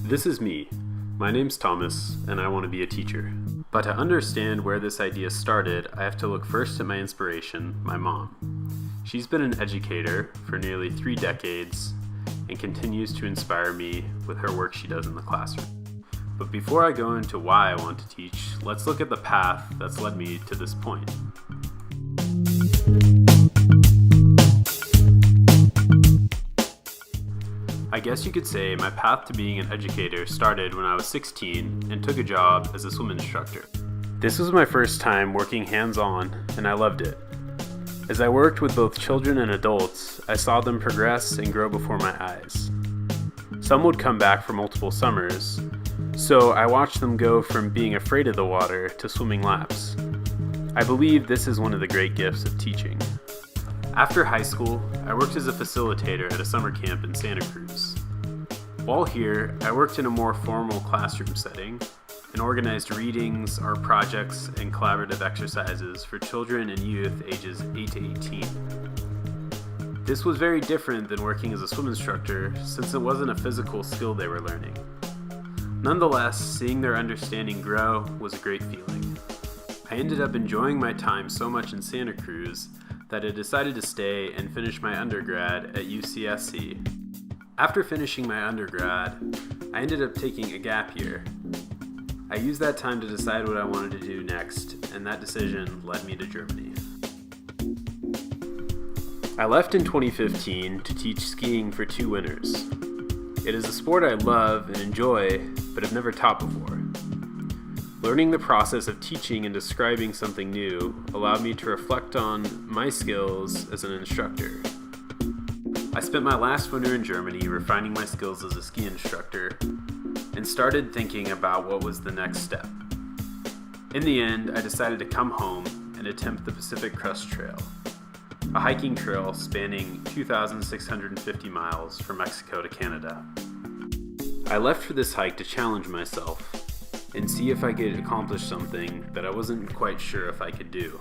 This is me. My name's Thomas, and I want to be a teacher. But to understand where this idea started, I have to look first at my inspiration, my mom. She's been an educator for nearly 3 decades and continues to inspire me with her work she does in the classroom. But before I go into why I want to teach, let's look at the path that's led me to this point. I guess you could say my path to being an educator started when I was 16 and took a job as a swim instructor. This was my first time working hands-on, and I loved it. As I worked with both children and adults, I saw them progress and grow before my eyes. Some would come back for multiple summers, so I watched them go from being afraid of the water to swimming laps. I believe this is one of the great gifts of teaching. After high school, I worked as a facilitator at a summer camp in Santa Cruz. While here, I worked in a more formal classroom setting and organized readings, art projects, and collaborative exercises for children and youth ages 8 to 18. This was very different than working as a swim instructor since it wasn't a physical skill they were learning. Nonetheless, seeing their understanding grow was a great feeling. I ended up enjoying my time so much in Santa Cruz that I decided to stay and finish my undergrad at UCSC. After finishing my undergrad, I ended up taking a gap year. I used that time to decide what I wanted to do next, and that decision led me to Germany. I left in 2015 to teach skiing for 2 winters. It is a sport I love and enjoy, but have never taught before. Learning the process of teaching and describing something new allowed me to reflect on my skills as an instructor. I spent my last winter in Germany refining my skills as a ski instructor and started thinking about what was the next step. In the end, I decided to come home and attempt the Pacific Crest Trail, a hiking trail spanning 2,650 miles from Mexico to Canada. I left for this hike to challenge myself and see if I could accomplish something that I wasn't quite sure if I could do.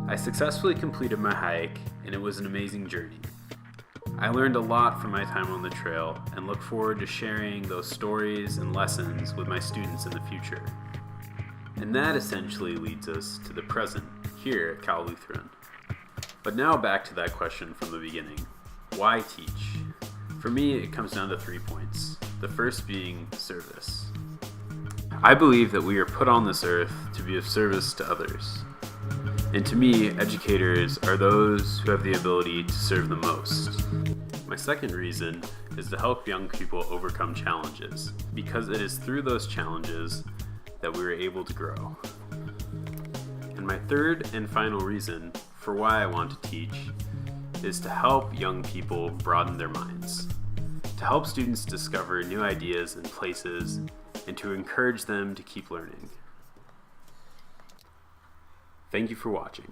I successfully completed my hike, and it was an amazing journey. I learned a lot from my time on the trail and look forward to sharing those stories and lessons with my students in the future. And that essentially leads us to the present here at Cal Lutheran. But now back to that question from the beginning. Why teach? For me, it comes down to 3 points. The first being service. I believe that we are put on this earth to be of service to others. And to me, educators are those who have the ability to serve the most. My second reason is to help young people overcome challenges, because it is through those challenges that we are able to grow. And my third and final reason for why I want to teach is to help young people broaden their minds, to help students discover new ideas and places, and to encourage them to keep learning. Thank you for watching.